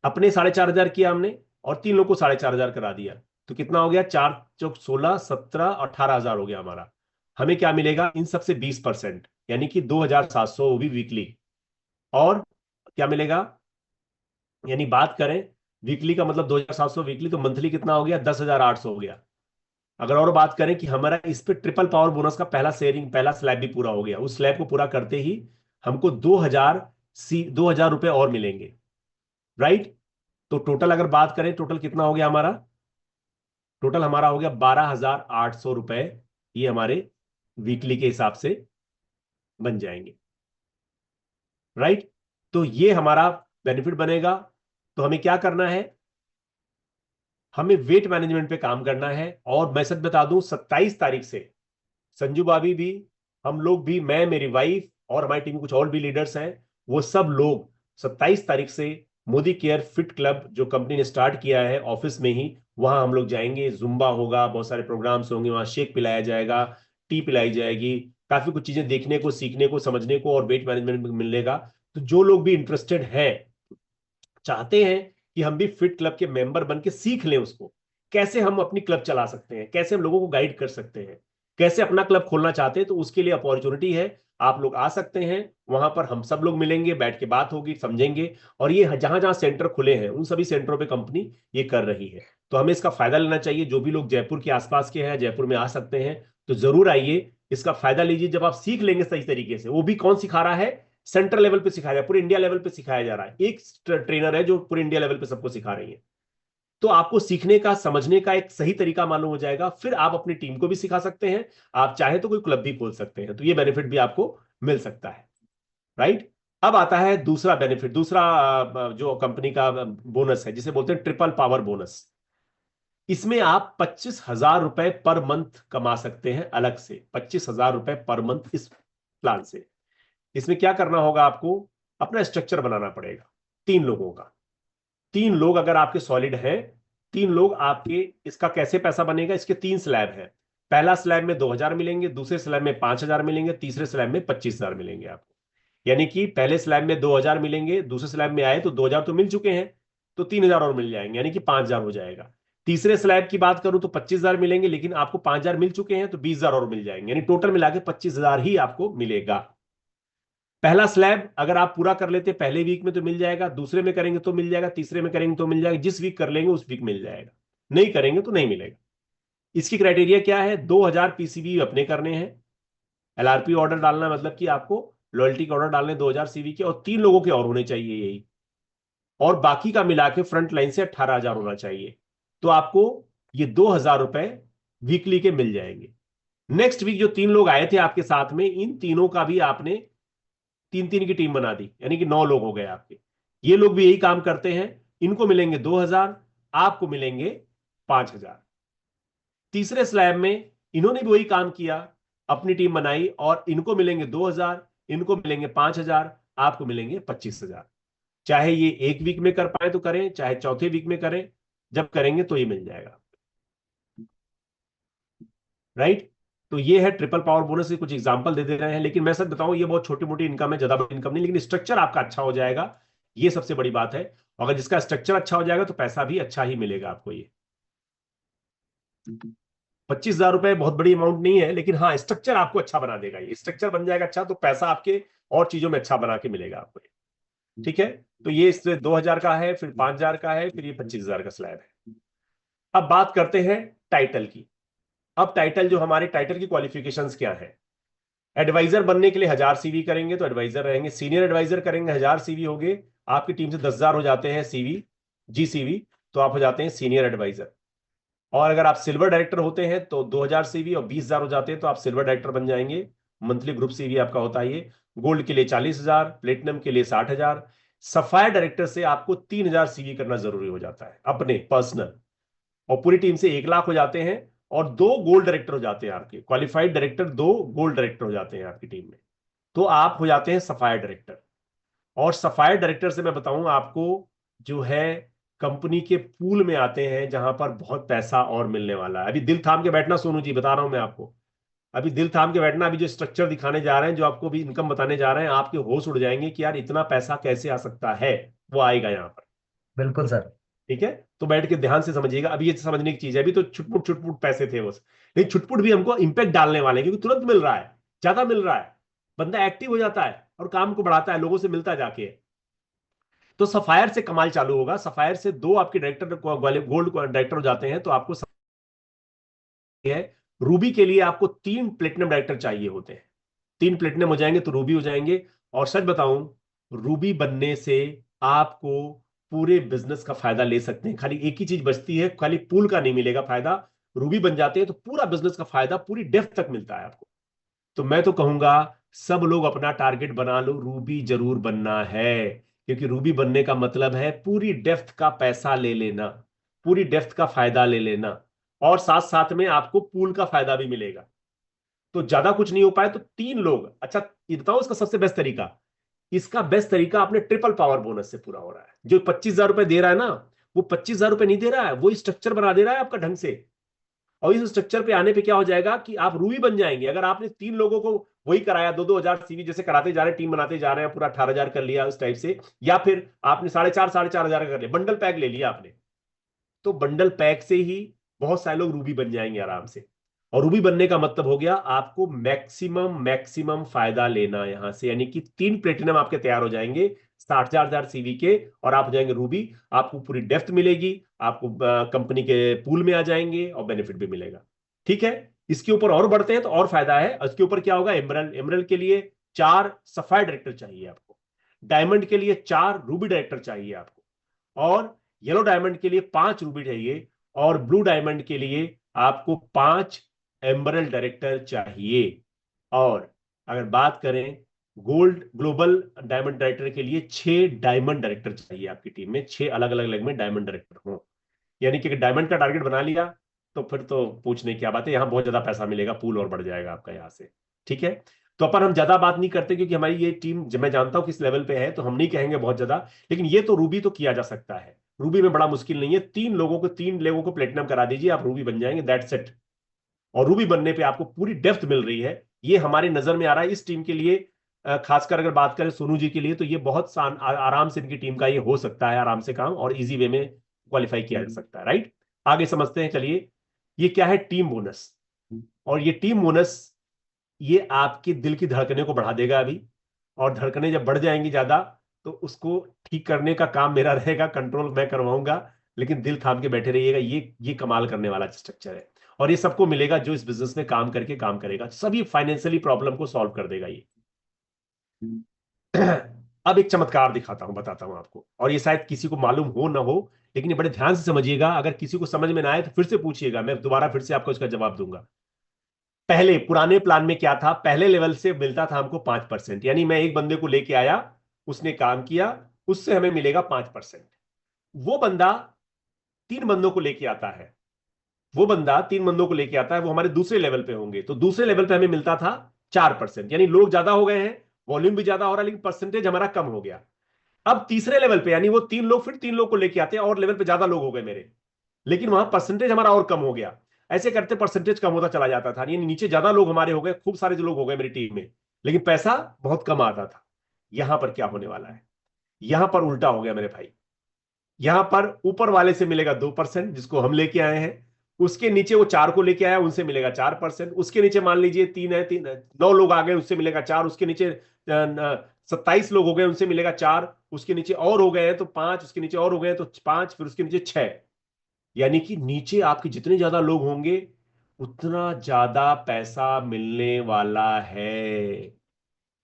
Speaker 1: अपने 4,500 किया हमने और 3 लोगों को 4,500 करा दिया। तो कितना हो गया, 4 × 16, 17, 18,000 हो गया हमारा। हमें क्या मिलेगा इन सबसे 20%, यानी कि 2,700, वो भी वीकली। और क्या मिलेगा, यानी बात करें वीकली का मतलब 2,700 वीकली, तो मंथली कितना हो गया, 10,800 हो गया। अगर और बात करें कि हमारा इस पे ट्रिपल पावर बोनस का पहला शेयरिंग, पहला स्लैब भी पूरा हो गया, उस स्लैब को पूरा करते ही हमको 2,000 रुपए और मिलेंगे। राइट। तो टोटल अगर बात करें, टोटल कितना हो गया हमारा, टोटल हमारा हो गया 12,800 रुपए। ये हमारे वीकली के हिसाब से बन जाएंगे। राइट। तो ये हमारा बेनिफिट बनेगा। तो हमें क्या करना है, हमें वेट मैनेजमेंट पे काम करना है। और मैं सच बता दूं, 27 तारीख से संजू भाभी भी, हम लोग भी, मैं, मेरी वाइफ और हमारी टीम में कुछ और भी लीडर्स हैं, वो सब लोग 27 तारीख से मोदी केयर फिट क्लब जो कंपनी ने स्टार्ट किया है ऑफिस में ही, वहां हम लोग जाएंगे। जुम्बा होगा, बहुत सारे प्रोग्राम्स होंगे, वहां शेक पिलाया जाएगा, टी पिलाई जाएगी, काफी कुछ चीजें देखने को, सीखने को, समझने को और वेट मैनेजमेंट में मिलेगा। तो जो लोग भी इंटरेस्टेड हैं, चाहते हैं कि हम भी फिट क्लब के मेंबर बन के सीख लें उसको, कैसे हम अपनी क्लब चला सकते हैं, कैसे हम लोगों को गाइड कर सकते हैं, कैसे अपना क्लब खोलना चाहते हैं, तो उसके लिए अपॉर्चुनिटी है। आप लोग आ सकते हैं, वहां पर हम सब लोग मिलेंगे, बैठ के बात होगी, समझेंगे। और ये जहां जहां सेंटर खुले हैं उन सभी सेंटरों पे कंपनी ये कर रही है। तो हमें इसका फायदा लेना चाहिए। जो भी लोग जयपुर के आसपास के हैं, जयपुर में आ सकते हैं, तो जरूर आइए, इसका फायदा लीजिए। जब आप सीख लेंगे सही तरीके से, वो भी कौन सिखा रहा है, सेंट्रल लेवल पे सिखाया जा रहा है, पूरे इंडिया लेवल पे सिखाया जा रहा है। एक ट्रेनर है जो पूरे इंडिया लेवल पे सबको सिखा रही है। तो आपको सीखने का, समझने का एक सही तरीका मालूम हो जाएगा, फिर आप अपनी टीम को भी सिखा सकते हैं। आप चाहे तो कोई क्लब भी खोल सकते हैं, तो ये बेनिफिट भी आपको मिल सकता है। राइट। अब आता है दूसरा बेनिफिट, दूसरा जो कंपनी का बोनस है, जिसे बोलते हैं ट्रिपल पावर बोनस। इसमें आप 25,000 रुपए पर मंथ कमा सकते हैं, अलग से 25,000 रुपए पर मंथ इस प्लान से। इसमें क्या करना होगा, आपको अपना स्ट्रक्चर बनाना पड़ेगा। 3 लोगों का, 3 लोग अगर आपके सॉलिड हैं, 3 लोग आपके, इसका कैसे पैसा बनेगा, इसके 3 स्लैब हैं। पहला स्लैब में 2,000 मिलेंगे, दूसरे स्लैब में 5,000 मिलेंगे, तीसरे स्लैब में 25,000 मिलेंगे आपको। यानी कि पहले स्लैब में 2,000 मिलेंगे, दूसरे स्लैब में आए तो 2,000 तो मिल चुके हैं, तो 3,000 और मिल जाएंगे, यानी कि 5,000 हो जाएगा। तीसरे स्लैब की बात करूं तो 25,000 मिलेंगे, लेकिन आपको 5,000 मिल चुके हैं, तो 20,000 और मिल जाएंगे, यानी टोटल मिला के 25,000 ही आपको मिलेगा। पहला स्लैब अगर आप पूरा कर लेते पहले वीक में तो मिल जाएगा, दूसरे में करेंगे तो मिल जाएगा, तीसरे में करेंगे तो मिल जाएगा, जिस वीक कर लेंगे उस वीक मिल जाएगा, नहीं करेंगे तो नहीं मिलेगा। इसकी क्राइटेरिया क्या है, 2,000 पीसीबी अपने करने हैं। एलआरपी ऑर्डर डालना मतलब कि आपको लॉयल्टी के ऑर्डर डालने 2,000 सीवी के, और 3 लोगों के और होने चाहिए यही। और बाकी का मिला के फ्रंट लाइन से 18,000 होना चाहिए। तो आपको ये 2,000 रुपए वीकली के मिल जाएंगे। नेक्स्ट वीक जो 3 लोग आए थे आपके साथ में, इन तीनों का भी आपने 3-3 की टीम बना दी, यानी कि 9 लोग हो गए आपके। ये लोग भी यही काम करते हैं, इनको मिलेंगे 2,000, आपको मिलेंगे 5,000। तीसरे स्लैब में इन्होंने भी वही काम किया, अपनी टीम बनाई, और इनको मिलेंगे 2,000, इनको मिलेंगे 5,000, आपको मिलेंगे 25,000। चाहे ये एक वीक में कर पाए तो करें, चाहे चौथे वीक में करें, जब करेंगे तो ये मिल जाएगा। राइट। तो ये है ट्रिपल पावर बोनस के कुछ एग्जांपल दे रहे हैं, लेकिन मैं सच बताऊं ये बहुत छोटी मोटी इनकम है, ज्यादा बड़ी इनकम नहीं, लेकिन स्ट्रक्चर आपका अच्छा हो जाएगा, ये सबसे बड़ी बात है। अगर जिसका स्ट्रक्चर अच्छा हो जाएगा तो पैसा भी अच्छा ही मिलेगा आपको। ये 25,000 रुपए बहुत बड़ी अमाउंट नहीं है, लेकिन हाँ स्ट्रक्चर आपको अच्छा बना देगा। ये स्ट्रक्चर बन जाएगा अच्छा, तो पैसा आपके और चीजों में अच्छा बना के मिलेगा आपको। ठीक है। तो ये इससे 2,000 का है, फिर 5,000 का है, फिर ये 25,000 का स्लैब है। अब बात करते हैं टाइटल की। अब टाइटल, जो हमारे टाइटल की क्वालिफिकेशंस क्या है। एडवाइजर बनने के लिए 1,000 सीवी करेंगे तो एडवाइजर रहेंगे, सीनियर एडवाइजर करेंगे 1,000 सीवी हो गए, आपकी टीम से 10,000 हो जाते हैं सीवी, जी सीवी, तो आप हो जाते हैं सीनियर एडवाइजर। और अगर आप सिल्वर डायरेक्टर होते हैं तो 2000 सीवी और 20,000 हो जाते हैं तो आप सिल्वर डायरेक्टर बन जाएंगे। मंथली ग्रुप सीवी आपका होता है ये। गोल्ड के लिए 40,000, प्लेटिनम के लिए 60,000। सफायर डायरेक्टर से आपको 3,000 सीवी करना जरूरी हो जाता है अपने पर्सनल। और पूरी टीम से 1 लाख हो जाते हैं। और 2 गोल्ड डायरेक्टर हो जाते हैं आपके, क्वालिफाइड डायरेक्टर 2 गोल्ड डायरेक्टर हो जाते हैं आपकी टीम में। तो आप हो जाते हैं सफायर डायरेक्टर। और सफायर डायरेक्टर से मैं बताऊं आपको, जो है कंपनी के पूल में आते हैं जहां पर बहुत पैसा और मिलने वाला है। अभी दिल थाम के बैठना सोनू जी, बता रहा हूं मैं आपको। अभी दिल थाम के बैठना, अभी जो स्ट्रक्चर दिखाने जा रहे हैं, जो आपको भी इनकम बताने जा रहे हैं, आपके होश उड़ जाएंगे कि यार इतना पैसा कैसे आ सकता है। वो आएगा यहाँ पर।
Speaker 2: बिल्कुल सर।
Speaker 1: ठीक है। तो बैठ के ध्यान से समझिएगा। अभी ये समझने की चीज है, अभी तो छुटपुट छुटपुट पैसे थे बस। लेकिन छुटपुट भी हमको इंपैक्ट डालने वाले हैं, क्योंकि तुरंत मिल रहा है, ज्यादा मिल रहा है। बंदा एक्टिव हो जाता है और काम को बढ़ाता है, लोगों से मिलता जाके। तो सफायर से कमाल चालू होगा। सफायर से 2 आपके डायरेक्टर गोल्ड डायरेक्टर हो जाते हैं तो आपको है। रूबी के लिए आपको 3 प्लेटिनम डायरेक्टर चाहिए होते हैं। 3 प्लेटिनम हो जाएंगे तो रूबी हो जाएंगे। और सच बताऊं, रूबी बनने से आपको पूरे बिजनेस का फायदा ले सकते हैं। खाली एक ही चीज बचती है, खाली पूल का नहीं मिलेगा फायदा। रूबी बन जाते हैं तो पूरा बिजनेस का फायदा पूरी डेप्थ तक मिलता है आपको। तो मैं तो कहूंगा सब लोग अपना टारगेट बना लो, रूबी जरूर बनना है। क्योंकि रूबी बनने का मतलब है पूरी डेप्थ का पैसा ले लेना, पूरी डेप्थ का फायदा ले लेना। और साथ साथ में आपको पूल का फायदा भी मिलेगा। तो ज्यादा कुछ नहीं हो पाए तो 3 लोग, अच्छा ये बताओ इसका सबसे बेस्ट तरीका। इसका बेस्ट तरीका अपने ट्रिपल पावर बोनस से पूरा हो रहा है। जो 25,000 रुपए दे रहा है ना, वो 25,000 रुपए नहीं दे रहा है, वो स्ट्रक्चर बना दे रहा है आपका ढंग से। और इस स्ट्रक्चर पे आने पे क्या हो जाएगा कि आप रूबी बन जाएंगे। अगर आपने 3 लोगों को वही कराया, 2-2 हजार सीवी जैसे कराते जा रहे हैं, टीम बनाते जा रहे हैं, पूरा 18,000 कर लिया उस टाइप से। या फिर आपने 4,500 कर लिया, बंडल पैक ले लिया आपने। तो बंडल पैक से ही बहुत सारे लोग रूबी बन जाएंगे आराम से। और रूबी बनने का मतलब हो गया आपको मैक्सिमम मैक्सिमम फायदा लेना यहां से, यानी कि 3 प्लेटिनम आपके तैयार हो जाएंगे 60,000 सीवी के, और आप हो जाएंगे रूबी। आपको पूरी डेप्थ मिलेगी, आपको कंपनी के पूल में आ जाएंगे और बेनिफिट भी मिलेगा। ठीक है। इसके ऊपर और बढ़ते हैं तो और फायदा है। इसके ऊपर क्या होगा, एमरल्ड, एमरल्ड के लिए 4 सफायर डायरेक्टर चाहिए आपको। डायमंड के लिए 4 रूबी डायरेक्टर चाहिए आपको। और येलो डायमंड के लिए 5 रूबी चाहिए। और ब्लू डायमंड के लिए आपको 5 एम्बरल डायरेक्टर चाहिए। और अगर बात करें गोल्ड ग्लोबल डायमंड डायरेक्टर के लिए 6 डायमंड डायरेक्टर चाहिए आपकी टीम में, 6 अलग अलग लेग में डायमंड डायरेक्टर हो। यानी कि डायमंड का टारगेट बना लिया तो फिर तो पूछने की क्या बात है, यहां बहुत ज्यादा पैसा मिलेगा, पूल और बढ़ जाएगा आपका यहां से। ठीक है। तो अपन हम ज्यादा बात नहीं करते क्योंकि हमारी ये टीम, जब मैं जानता हूं किस लेवल पे है, तो हम नहीं कहेंगे बहुत ज्यादा। लेकिन ये तो रूबी तो किया जा सकता है। रूबी में बड़ा मुश्किल नहीं है, 3 लोगों को प्लेटिनम करा दीजिए, आप रूबी बन जाएंगे, दैट्स इट। और रूबी बनने पे आपको पूरी डेप्थ मिल रही है। ये हमारी नजर में आ रहा है इस टीम के लिए। खासकर अगर बात करें सोनू जी के लिए, तो ये बहुत आराम से इनकी टीम का ये हो सकता है आराम से काम, और इजी वे में क्वालिफाई किया जा सकता है। राइट। आगे समझते हैं, चलिए। ये क्या है, टीम बोनस। और ये टीम बोनस, ये आपके दिल की धड़कने को बढ़ा देगा अभी। और धड़कने जब बढ़ जाएंगी ज्यादा, तो उसको ठीक करने का काम मेरा रहेगा, कंट्रोल मैं करवाऊंगा। लेकिन दिल थाम के बैठे रहिएगा, ये कमाल करने वाला स्ट्रक्चर है। और ये सबको मिलेगा जो इस बिजनेस में काम करके काम करेगा, सभी फाइनेंशियली प्रॉब्लम को सॉल्व कर देगा ये। अब एक चमत्कार दिखाता हूं, बताता हूं आपको, और ये शायद किसी को मालूम हो ना हो, लेकिन ये बड़े ध्यान से समझिएगा। अगर किसी को समझ में ना आए तो फिर से पूछिएगा, मैं दोबारा फिर से आपको इसका जवाब दूंगा। पहले पुराने प्लान में क्या था, पहले लेवल से मिलता था हमको 5%, यानी मैं एक बंदे को लेके आया, उसने काम किया, उससे हमें मिलेगा 5%। वो बंदा 3 बंदों को लेके आता है, वो बंदा 3 बंदों को लेके आता है, वो हमारे दूसरे लेवल पे होंगे, तो दूसरे लेवल पे हमें मिलता था 4%। यानी लोग ज्यादा हो गए हैं, वॉल्यूम भी ज्यादा हो रहा है, लेकिन परसेंटेज हमारा कम हो गया। अब तीसरे लेवल पे, यानी वो 3 लोग फिर 3 लोग को लेके आते हैं, और लेवल पे ज्यादा लोग हो गए मेरे, लेकिन वहां परसेंटेज हमारा और कम हो गया। ऐसे करते परसेंटेज कम होता चला जाता था, यानी नीचे ज्यादा लोग हमारे हो गए, खूब सारे जो लोग हो गए मेरी टीम में, लेकिन पैसा बहुत कम आता था। यहां पर क्या होने वाला है, यहां पर उल्टा हो गया मेरे भाई। यहां पर ऊपर वाले से मिलेगा 2%, जिसको हम लेके आए हैं। उसके नीचे वो 4 को लेके आया, उनसे मिलेगा 4%। उसके नीचे मान लीजिए 9 लोग आ गए, उससे मिलेगा 4। उसके नीचे 27 लोग हो गए, उनसे मिलेगा 4। उसके नीचे और हो गए हैं तो 5, उसके नीचे और हो गए हैं तो 5, फिर उसके नीचे 6। यानी कि नीचे आपके जितने ज्यादा लोग होंगे, उतना ज्यादा पैसा मिलने वाला है।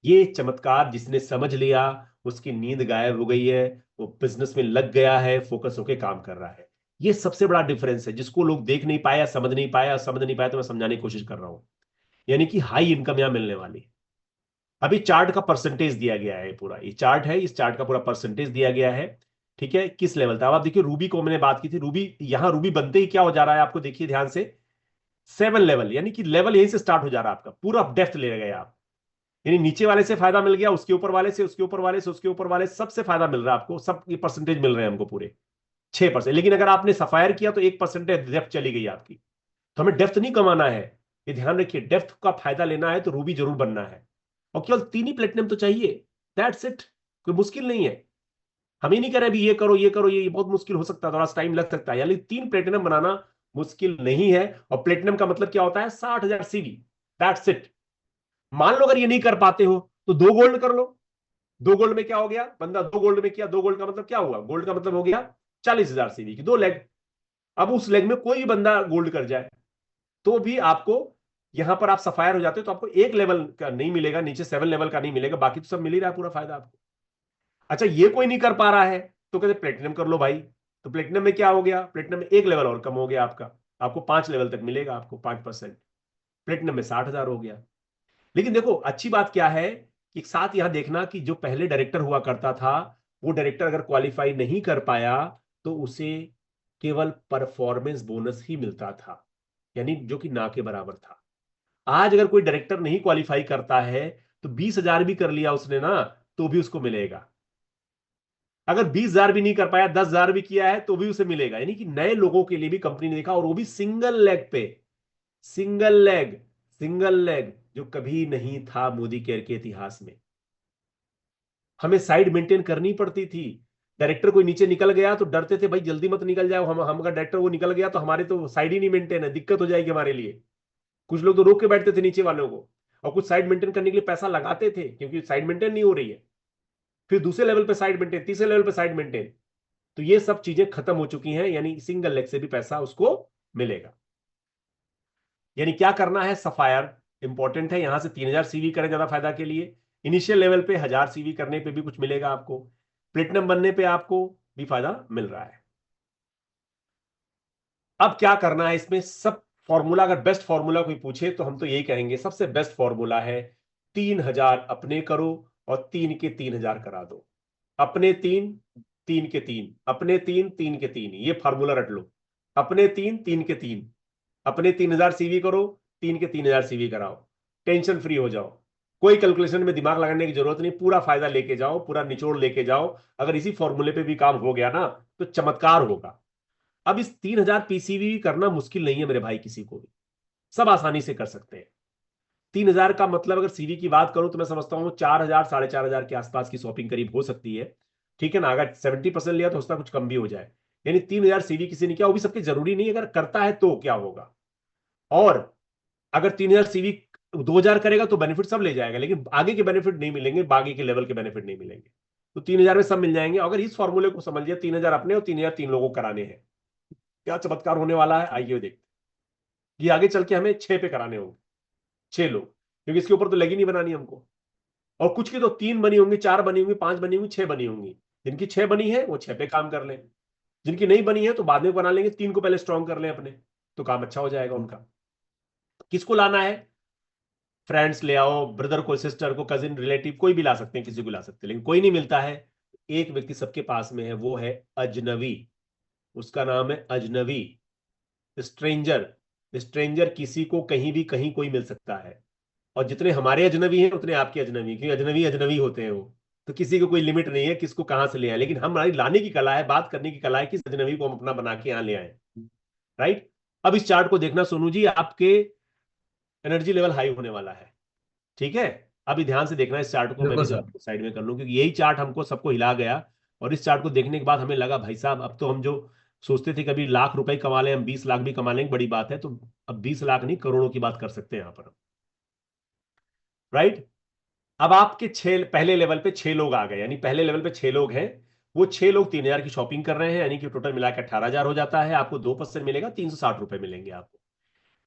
Speaker 1: ये चमत्कार जिसने समझ लिया, उसकी नींद गायब हो गई है, वो बिजनेस में लग गया है, फोकस होके काम कर रहा है। ये सबसे बड़ा डिफरेंस है जिसको लोग देख नहीं पाए या समझ नहीं पाए, या समझ नहीं पाए तो मैं समझाने की कोशिश कर रहा हूं। यानी कि हाई इनकम यहां मिलने वाली है। अभी चार्ट का परसेंटेज दिया गया है, पूरा ये चार्ट है, इस चार्ट का पूरा परसेंटेज दिया गया है। ठीक है, किस लेवल था। अब आप देखिए रूबी को मैंने बात की थी, रूबी यहां रूबी बनते ही क्या हो जा रहा है आपको देखिए ध्यान से, 7 लेवल, यानी कि लेवल यहीं से स्टार्ट हो जा रहा है आपका, पूरा डेप्थ ले गए आप। यानी नीचे वाले से फायदा मिल गया, उसके ऊपर वाले से, उसके ऊपर वाले से, उसके ऊपर वाले सबसे फायदा मिल रहा है आपको, सब ये परसेंटेज मिल रहे हैं हमको पूरे 6%। लेकिन अगर आपने सफायर किया तो 1% डेप्थ चली गई आपकी। तो हमें डेप्थ नहीं कमाना है, ये ध्यान रखिए, डेप्थ का फायदा लेना है तो रूबी जरूर बनना है। और केवल 3 ही प्लेटिनम तो चाहिए, दैट्स इट। कोई मुश्किल नहीं है। हम ही नहीं कह रहे अभी ये करो ये करो, ये बहुत मुश्किल हो सकता है, थोड़ा टाइम लग सकता है, यानी 3 प्लेटिनम बनाना मुश्किल नहीं है। और प्लेटिनम का मतलब क्या होता है, 60,000 सीवी, दैट्स इट। मान लो अगर ये नहीं कर पाते हो तो 2 गोल्ड कर लो। 2 गोल्ड में क्या हो गया, बंदा 2 गोल्ड में किया, 2 गोल्ड का मतलब क्या हुआ, गोल्ड का मतलब हो गया 40,000 सीवी की 2 लेग। अब उस लेग में कोई भी बंदा गोल्ड कर जाए तो भी आपको, यहां पर आप सफायर हो जाते हो तो आपको एक लेवल का नहीं मिलेगा, नीचे 7 लेवल का नहीं मिलेगा, बाकी तो सब मिल ही रहा है पूरा फायदा आपको। अच्छा ये कोई नहीं कर पा रहा है तो कहते प्लेटिनम कर लो भाई। तो प्लेटिनम में क्या हो गया, प्लेटिनम में एक लेवल और कम हो गया आपका, आपको 5 लेवल तक मिलेगा, आपको 5%। प्लेटिनम में 60,000 हो गया। लेकिन देखो अच्छी बात क्या है कि साथ यहां देखना कि जो पहले डायरेक्टर हुआ करता था, वो डायरेक्टर अगर क्वालिफाई नहीं कर पाया तो उसे केवल परफॉर्मेंस बोनस ही मिलता था, यानी जो कि ना के बराबर था। आज अगर कोई डायरेक्टर नहीं क्वालिफाई करता है तो 20,000 भी कर लिया उसने ना, तो भी उसको मिलेगा। अगर 20,000 भी नहीं कर पाया, 10,000 भी किया है तो भी उसे मिलेगा। यानी कि नए लोगों के लिए भी कंपनी ने देखा, और वो भी सिंगल लेग पे, सिंगल लेग, सिंगल लेग जो कभी नहीं था मोदी केयर के इतिहास में। हमें साइड मेंटेन करनी पड़ती थी। डायरेक्टर कोई नीचे निकल गया तो डरते थे भाई जल्दी मत निकल जाओ, हम अगर डायरेक्टर वो निकल गया तो हमारे तो साइड ही नहीं मेंटेन है, दिक्कत हो जाएगी हमारे लिए। कुछ लोग तो रोक के बैठते थे नीचे वालों को, और कुछ साइड मेंटेन करने के लिए पैसा लगाते थे क्योंकि साइड मेंटेन नहीं हो रही है। फिर दूसरे लेवल पे साइड मेंटेन, तीसरे लेवल पे साइड मेंटेन। तो ये सब चीजें खत्म हो चुकी हैं, यानी सिंगल लेग से भी पैसा उसको मिलेगा। यानी क्या करना है, सफायर इंपॉर्टेंट है, यहां से 3,000 सीवी करें ज्यादा फायदा के लिए। इनिशियल लेवल पे 1,000 सीवी करने पे भी कुछ मिलेगा आपको, प्लेटिनम बनने पे आपको भी फायदा मिल रहा है। अब क्या करना है इसमें, सब फॉर्मूला, अगर बेस्ट फॉर्मूला कोई पूछे तो हम तो यही कहेंगे सबसे बेस्ट फॉर्मूला है 3,000 अपने करो और 3 के 3,000 करा दो। अपने 3, 3 के 3, अपने 3, 3 के 3, ये फार्मूला रट लो। अपने 3, 3 के 3, अपने 3,000 सीवी करो, 3 के 3,000 सीवी कराओ, टेंशन फ्री हो जाओ। कोई कैलकुलेशन में दिमाग लगाने की जरूरत नहीं, पूरा फायदा लेके जाओ, पूरा निचोड़ लेके जाओ। अगर इसी फॉर्मूले पे भी काम हो गया ना तो चमत्कार होगा। अब इस 3,000 पीसीवी करना मुश्किल नहीं है मेरे भाई, किसी को भी सब आसानी से कर सकते हैं। 3,000 का मतलब अगर सीवी की बात करूं तो मैं समझता हूं 4,000 4,500 के आसपास की शॉपिंग करीब हो सकती है। ठीक है ना, अगर 70% लिया तो उसका कुछ कम भी हो जाए। यानी 3,000 सीवी किसी ने किया, वो भी सबके जरूरी नहीं, अगर करता है तो क्या होगा। और अगर 3,000 सीवी 2,000 करेगा तो बेनिफिट सब ले जाएगा, लेकिन आगे के बेनिफिट नहीं मिलेंगे, आगे के लेवल के बेनिफिट नहीं मिलेंगे। तो 3,000 में सब मिल जाएंगे। अगर इस फॉर्मूले को समझिए, 3,000 अपने और 3,000 तीन लोगों को कराने हैं, क्या चमत्कार होने वाला है आइए देखते। ये आगे चल के हमें 6 पे कराने होंगे, 6 लोग, क्योंकि इसके ऊपर तो लगी नहीं बनानी हमको। और कुछ की तो 3 बनी होंगी, 4 बनी होंगी, 5 बनी होंगी, 6 बनी होंगी। जिनकी 6 बनी है वो 6 पे काम कर लें, जिनकी नहीं बनी है तो बाद में बना लेंगे, 3 को पहले स्ट्रॉन्ग कर लें अपने, तो काम अच्छा हो जाएगा उनका। किसको लाना है, फ्रेंड्स ले आओ, ब्रदर को, सिस्टर को, कजिन, रिलेटिव, कोई भी ला सकते हैं, किसी को ला सकते हैं, लेकिन कोई नहीं मिलता है। एक व्यक्ति सबके पास में है, वो है अजनबी। उसका नाम है अजनबी, स्ट्रेंजर। स्ट्रेंजर किसी को कहीं भी कहीं कोई मिल सकता है। और जितने हमारे अजनबी हैं उतने आपके अजनबी, क्योंकि अजनबी अजनबी होते हैं वो। तो किसी को कोई लिमिट नहीं है किसको कहां से ले आए, लेकिन हमारी लाने की कला है, बात करने की कला है, किस अजनबी को हम अपना बना के यहां ले आए। राइट। अब इस चार्ट को देखना सोनू जी, आपके एनर्जी लेवल हाई होने वाला है। ठीक है, अभी ध्यान से देखना इस चार्ट को, मैं
Speaker 2: बिल्कुल
Speaker 1: भी
Speaker 2: सर।
Speaker 1: जरा साइड में कर लूं क्योंकि यही चार्ट हमको सबको हिला गया। और इस चार्ट को देखने के बाद हमें लगा भाई साहब अब तो हम जो सोचते थे कभी लाख रुपए कमा लें, हम 20 लाख भी कमा लेंगे बड़ी बात है, तो अब 20 लाख नहीं करोड़ों की बात कर सकते हैं यहाँ पर। राइट। अब आपके 6 पहले लेवल पे 6 लोग आ गए, यानी पहले लेवल पे 6 लोग हैं। वो 6 लोग 3,000 की शॉपिंग कर रहे हैं, यानी कि टोटल मिलाकर 18,000 हो जाता है। आपको 2% मिलेगा, 360 रुपए मिलेंगे आपको।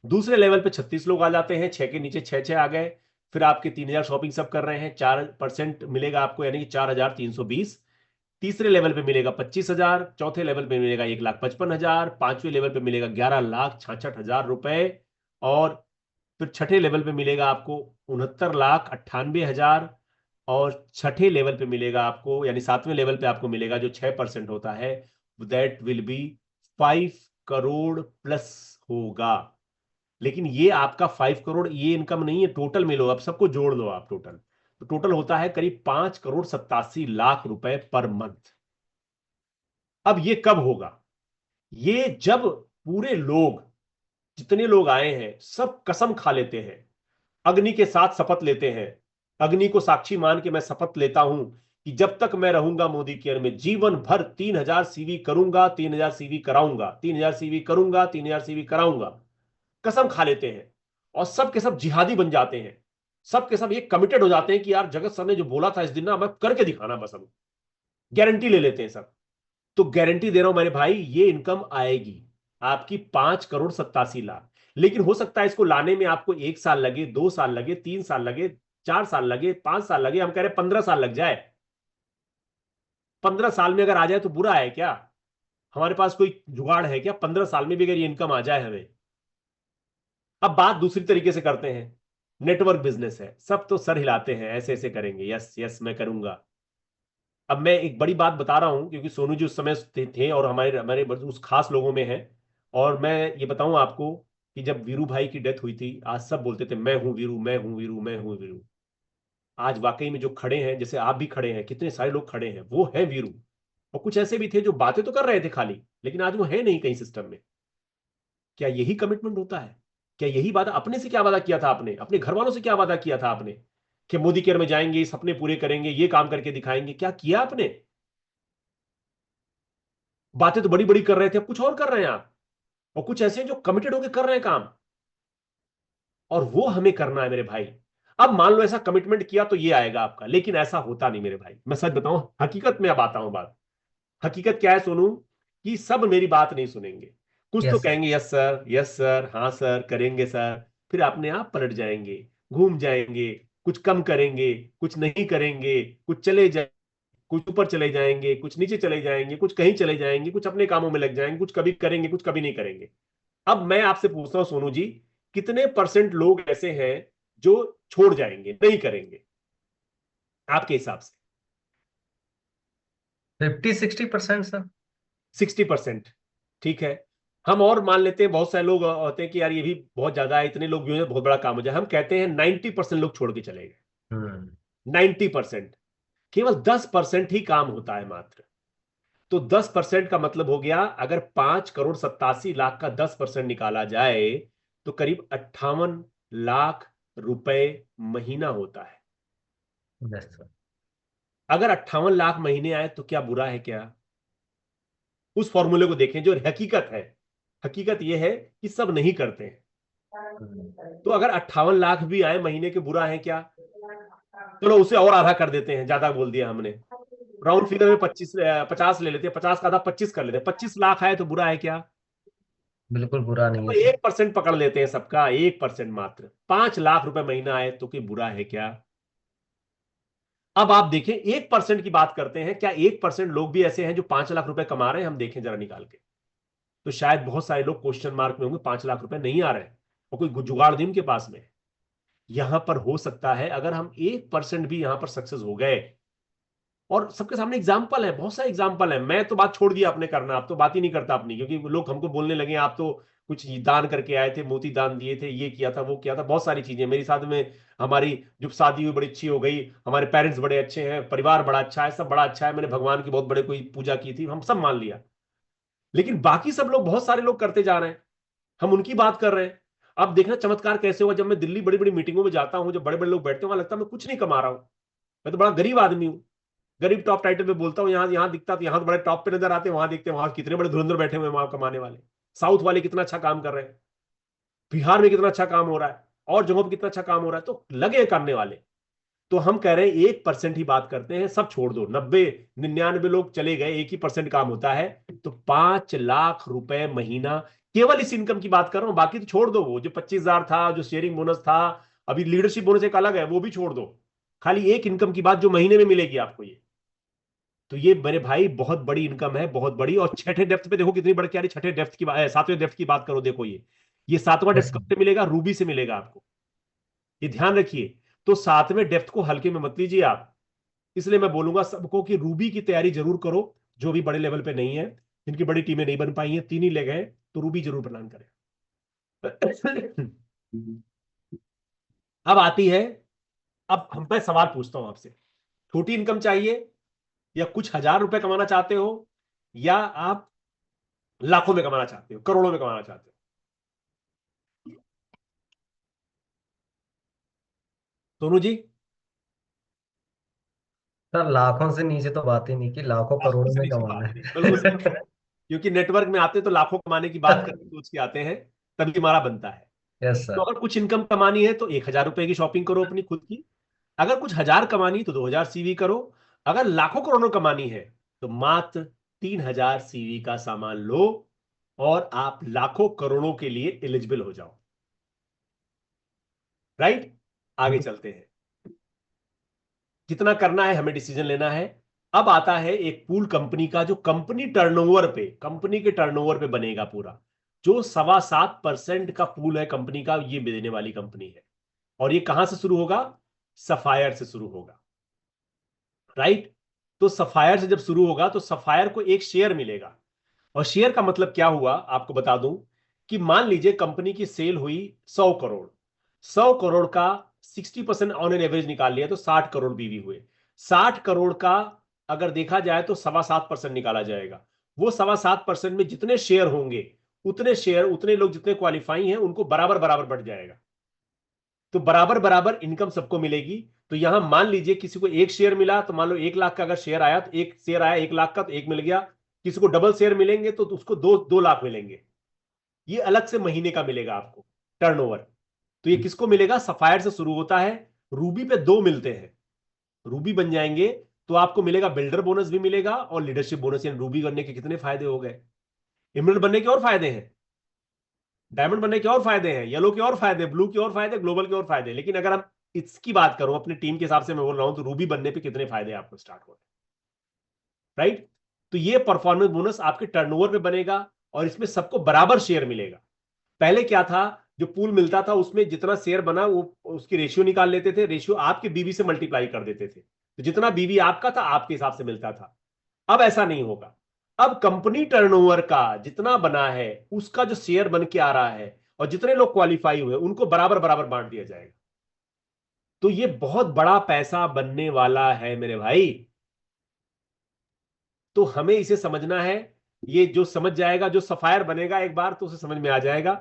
Speaker 1: दूसरे लेवल पे 36 लोग आ जाते हैं, 6 के नीचे 6 6 आ गए। फिर आपके 3,000 शॉपिंग सब कर रहे हैं, 4% मिलेगा आपको, यानी कि 4,320। तीसरे लेवल पे मिलेगा 25,000, चौथे लेवल पे मिलेगा 1,55,000, पांचवें लेवल पे मिलेगा 11,66,000 रुपए, और फिर छठे लेवल पे मिलेगा आपको 69,98,000, और छठे लेवल पे मिलेगा आपको, यानी सातवें लेवल पे आपको मिलेगा जो 6% होता है, that will be 5 crore plus होगा। लेकिन ये आपका 5 करोड़ ये इनकम नहीं है, टोटल मिलो, अब सबको जोड़ लो आप टोटल, तो टोटल होता है करीब 5,87,00,000 रुपए पर मंथ। अब ये कब होगा? ये जब पूरे लोग, जितने लोग आए हैं सब कसम खा लेते हैं, अग्नि के साथ शपथ लेते हैं, अग्नि को साक्षी मान के मैं शपथ लेता हूं कि जब तक मैं रहूंगा मोदी केयर में जीवन भर 3,000 सीवी करूंगा, 3,000 सीवी कराऊंगा, 3,000 सीवी करूंगा, 3,000 सीवी कराऊंगा, कसम खा लेते हैं, और सब के सब जिहादी बन जाते हैं, सब के सब ये कमिटेड हो जाते हैं कि यार जगत सर ने जो बोला था इस दिन ना मैं करके दिखाना, बस हम गारंटी ले लेते हैं सब। तो गारंटी दे रहा हूं मेरे भाई, ये इनकम आएगी आपकी 5,87,00,000। लेकिन हो सकता है इसको लाने में आपको 1 साल लगे, 2 साल लगे, 3 साल लगे, 4 साल लगे, 5 साल लगे, हम कह रहे 15 साल लग जाए। 15 साल में अगर आ जाए तो बुरा है क्या? हमारे पास कोई जुगाड़ है क्या 15 साल में भी अगर ये इनकम आ जाए हमें? अब बात दूसरी तरीके से करते हैं, नेटवर्क बिजनेस है, सब तो सर हिलाते हैं, ऐसे ऐसे करेंगे, यस यस मैं करूंगा। अब मैं एक बड़ी बात बता रहा हूं क्योंकि सोनू जी उस समय थे और हमारे हमारे उस खास लोगों में हैं। और मैं ये बताऊं आपको कि जब वीरू भाई की डेथ हुई थी, आज सब बोलते थे मैं हूं वीरू, मैं हूं वीरू, मैं हूं वीरू। आज वाकई में जो खड़े हैं, जैसे आप भी खड़े हैं, कितने सारे लोग खड़े हैं, वो है वीरू। और कुछ ऐसे भी थे जो बातें तो कर रहे थे खाली, लेकिन आज वो है नहीं कहीं सिस्टम में। क्या यही कमिटमेंट होता है? क्या यही वादा, अपने से क्या वादा किया था आपने, अपने घर वालों से क्या वादा किया था आपने कि मोदी केयर में जाएंगे, सपने पूरे करेंगे, ये काम करके दिखाएंगे, क्या किया आपने? बातें तो बड़ी बड़ी कर रहे थे, अब कुछ और कर रहे हैं आप। और कुछ ऐसे हैं जो कमिटेड होकर कर रहे हैं काम, और वो हमें करना है मेरे भाई। अब मान लो ऐसा कमिटमेंट किया तो ये आएगा आपका, लेकिन ऐसा होता नहीं मेरे भाई, मैं सच बताऊं, हकीकत में अब आता हूं बात। हकीकत क्या है सोनू, कि सब मेरी बात नहीं सुनेंगे, कुछ तो
Speaker 2: यस सर।
Speaker 1: कहेंगे यस सर, यस सर, हाँ सर, करेंगे सर, फिर अपने आप पलट जाएंगे, घूम जाएंगे, कुछ कम करेंगे, कुछ नहीं करेंगे, कुछ चले जाए, कुछ ऊपर चले जाएंगे, कुछ नीचे चले जाएंगे, कुछ कहीं चले जाएंगे, कुछ अपने कामों में लग जाएंगे, कुछ कभी करेंगे, कुछ कभी नहीं करेंगे। अब मैं आपसे पूछता हूं सोनू जी, कितने परसेंट लोग ऐसे हैं जो छोड़ जाएंगे, नहीं करेंगे आपके हिसाब से?
Speaker 2: 50-60% सर।
Speaker 1: 60%। ठीक है, हम और मान लेते हैं, बहुत सारे लोग होते हैं कि यार ये भी बहुत ज्यादा है, इतने लोग जो है बहुत बड़ा काम हो जाए, हम कहते हैं 90% लोग छोड़ के चले गए।
Speaker 2: हम्म।
Speaker 1: 90%, केवल 10% ही काम होता है मात्र। तो 10% का मतलब हो गया, अगर 5,87,00,000 का 10% निकाला जाए तो करीब 58 लाख रुपए महीना होता है।
Speaker 2: Yes sir.
Speaker 1: अगर 58 लाख महीने आए तो क्या बुरा है क्या? उस फॉर्मूले को देखें जो हकीकत है। हकीकत यह है कि सब नहीं करते हैं। तो अगर 58 लाख भी आए महीने के, बुरा है क्या? चलो उसे और आधा कर देते हैं, ज्यादा बोल दिया हमने, राउंड फिगर में 50 ले लेते हैं, 50 का आधा 25 कर लेते हैं, 25 लाख आए तो बुरा है क्या?
Speaker 2: बिल्कुल बुरा नहीं
Speaker 1: तो
Speaker 2: है सर।
Speaker 1: 1% पकड़ लेते हैं सबका, 1% मात्र, 5 लाख रुपए महीना आए तो कोई बुरा है क्या? अब आप देखें, 1% की बात करते हैं, क्या 1% लोग भी ऐसे हैं जो 5 लाख रुपए कमा रहे हैं? हम देखें जरा निकाल के, तो शायद बहुत सारे लोग क्वेश्चन मार्क में होंगे, 5 लाख रुपए नहीं आ रहे हैं और कोई जुगाड़ दिन के पास में। यहां पर हो सकता है अगर हम 1% भी यहां पर सक्सेस हो गए, और सबके सामने एग्जाम्पल है, बहुत सारे एग्जाम्पल है, मैं तो बात छोड़ दिया आपने करना, आप तो बात ही नहीं करता अपनी, क्योंकि लोग हमको बोलने लगे आप तो कुछ दान करके आए थे, मोती दान दिए थे, ये किया था, वो किया था, बहुत सारी चीजें मेरी साथ में। हमारी जो शादी हुई बड़ी अच्छी हो गई, हमारे पेरेंट्स बड़े अच्छे हैं, परिवार बड़ा अच्छा है, सब बड़ा अच्छा है, मैंने भगवान की बहुत बड़े कोई पूजा की थी, हम सब मान लिया। लेकिन बाकी सब लोग, बहुत सारे लोग करते जा रहे हैं, हम उनकी बात कर रहे हैं। अब देखना चमत्कार कैसे होगा, जब मैं दिल्ली बड़ी बड़ी मीटिंगों में जाता हूं, जब बड़े बड़े लोग बैठते हैं, वहां लगता है मैं कुछ नहीं कमा रहा हूं, मैं तो बड़ा गरीब आदमी हूं। गरीब टॉप टाइटल पे बोलता हूँ, यहाँ यहाँ दिखता, तो यहाँ तो बड़े टॉप पे नजर आते हैं, वहां देखते हैं वहां कितने बड़े धुरंधर बैठे हुए हैं वहां कमाने वाले। साउथ वाले कितना अच्छा काम कर रहे हैं, बिहार में कितना अच्छा काम हो रहा है, और जगहों पर कितना अच्छा काम हो रहा है, तो लगे करने वाले। तो हम कह रहे हैं 1% ही बात करते हैं, सब छोड़ दो, 90-99 लोग चले गए, 1 ही% काम होता है, तो 5 लाख रुपए महीना। केवल इस इनकम की बात कर रहा हूं, बाकी तो छोड़ दो, वो जो 25,000 था, जो शेयरिंग बोनस था, अभी लीडरशिप बोनस एक अलग है, वो भी छोड़ दो। खाली एक इनकम की बात जो महीने में मिलेगी आपको, ये तो ये मेरे भाई बहुत बड़ी इनकम है, बहुत बड़ी। और छठे डेप्थ पे देखो कितनी बढ़ के आ रही, छठे डेप्थ की सातवें डेप्थ की बात करो, देखो ये सातवां
Speaker 2: यस
Speaker 1: डेप्थ कब
Speaker 2: सर।
Speaker 1: से मिलेगा? रूबी से मिलेगा आपको, ये ध्यान रखिए। तो सातवें डेप्थ को हल्के में मत लीजिए आप। इसलिए मैं बोलूंगा सबको कि रूबी की तैयारी जरूर करो, जो भी बड़े लेवल पे नहीं है, जिनकी बड़ी टीमें नहीं बन पाई हैं, 3 ही ले गए, तो रूबी जरूर प्लान करें। अब आती है, अब हम मैं सवाल पूछता हूं आपसे, छोटी इनकम चाहिए, या कुछ हजार रुपए कमाना चाहते हो, या आप लाखों में कमाना चाहते हो, करोड़ों में कमाना चाहते हो? सोनू जी?
Speaker 2: सर लाखों से नीचे तो बात ही नहीं की, लाखों
Speaker 1: लाखों
Speaker 2: करोड़ों
Speaker 1: से
Speaker 2: में
Speaker 1: नीचे
Speaker 2: कमाना
Speaker 1: बात नहीं, बिल्कुल सही
Speaker 2: है।
Speaker 1: बात। क्योंकि नेटवर्क में आते तो लाखों कमाने की बात करके सोच के आते हैं, तभी हमारा बनता है।
Speaker 2: यस
Speaker 1: तो
Speaker 2: सर।
Speaker 1: अगर कुछ इनकम कमानी है तो 1,000 रुपए की शॉपिंग करो अपनी खुद की। अगर कुछ हजार कमानी तो 2,000 सीवी करो। अगर लाखों करोड़ों कमानी है तो मात्र 3,000 सीवी का सामान लो, और आप लाखों करोड़ों के लिए एलिजिबल हो जाओ। राइट? आगे चलते हैं। कितना करना है हमें डिसीजन लेना है। अब आता है एक पूल कंपनी का, जो कंपनी के टर्नओवर पे बनेगा पूरा, जो 7.25% का पूल है कंपनी का, ये देने वाली कंपनी है। और ये कहां से शुरू होगा? सफायर से शुरू होगा। राइट? तो सफायर से जब शुरू होगा तो सफायर को एक शेयर मिलेगा। और शेयर का मतलब क्या हुआ आपको बता दूं, कि मान लीजिए कंपनी की सेल हुई 100 करोड़, 100 करोड़ का 60% ऑन एन एवरेज निकाल लिया तो 60 करोड़ बीवी हुए। 60 करोड़ का अगर देखा जाए तो 7.25% निकाला जाएगा। वो 7.25% में जितने शेयर होंगे, उतने शेयर, उतने लोग जितने क्वालिफाई हैं, उनको बराबर बराबर बढ़ जाएगा। तो बराबर बराबर इनकम सबको मिलेगी। तो यहां मान लीजिए किसी को एक शेयर मिला, तो मान लो 1 लाख का अगर शेयर आया, तो एक शेयर आया 1 लाख का, तो एक मिल गया। किसी को डबल शेयर मिलेंगे तो उसको 2 लाख मिलेंगे। ये अलग से महीने का मिलेगा आपको टर्नओवर। तो ये किसको मिलेगा? सफायर से शुरू होता है, रूबी पे 2 मिलते हैं। रूबी बन जाएंगे तो आपको मिलेगा बिल्डर बोनस भी मिलेगा, और लीडरशिप बोनस। यानी रूबी बनने के कितने फायदे हो गए? इमरल्ड बनने के और फायदे हैं, डायमंड बनने के और फायदे हैं, येलो के और फायदे, ब्लू के और फायदे, ग्लोबल के और फायदे। लेकिन अगर हम इसकी बात करूं अपनी टीम के हिसाब से मैं बोल रहा हूं, तो रूबी बनने पे कितने फायदे आपको स्टार्ट हो रहे हैं? राइट? तो ये परफॉर्मेंस बोनस आपके टर्नओवर पे बनेगा, और इसमें सबको बराबर शेयर मिलेगा। पहले क्या था, जो पूल मिलता था उसमें जितना शेयर बना वो उसकी रेशियो निकाल लेते थे, रेशियो आपके बीवी से मल्टीप्लाई कर देते थे, तो जितना बीवी आपका था आपके हिसाब से मिलता था। अब ऐसा नहीं होगा। अब कंपनी टर्नओवर का जितना बना है, उसका जो शेयर बन के आ रहा है, और जितने लोग क्वालिफाई हुए उनको बराबर बराबर बांट दिया जाएगा। तो ये बहुत बड़ा पैसा बनने वाला है मेरे भाई। तो हमें इसे समझना है। ये जो समझ जाएगा, जो सफायर बनेगा एक बार, तो उसे समझ में आ जाएगा।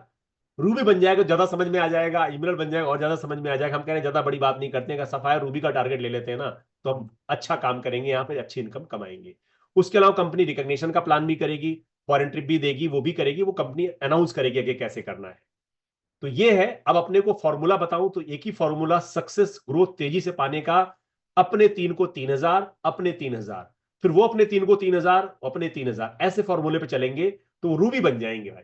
Speaker 1: रूबी बन जाएगा ज्यादा समझ में आ जाएगा, इमरल बन जाएगा और ज्यादा समझ में आ जाएगा। हम कह रहे हैं ज्यादा बड़ी बात नहीं करते हैं, सफायर रूबी का टारगेट ले लेते हैं ना, तो हम अच्छा काम करेंगे, यहाँ पे अच्छी इनकम कमाएंगे। उसके अलावा कंपनी रिकॉग्निशन का प्लान भी करेगी, फॉरेन ट्रिप भी देगी, वो भी करेगी, वो कंपनी अनाउंस करेगी कि कैसे करना है। तो ये है। अब अपने को फॉर्मूला बताऊं तो एक ही फॉर्मूला सक्सेस ग्रोथ तेजी से पाने का, अपने 3 को 3,000, अपने 3,000, फिर वो अपने 3 को 3,000, अपने 3,000, ऐसे फॉर्मूले पे चलेंगे तो रूबी बन जाएंगे भाई।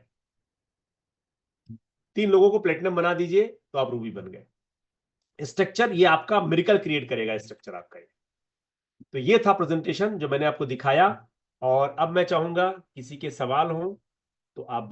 Speaker 1: 3 लोगों को प्लेटिनम बना दीजिए तो आप रूबी बन गए। स्ट्रक्चर ये आपका मिरेकल क्रिएट करेगा, स्ट्रक्चर आपका ये। तो ये था प्रेजेंटेशन जो मैंने आपको दिखाया। और अब मैं चाहूंगा किसी के सवाल हो तो आप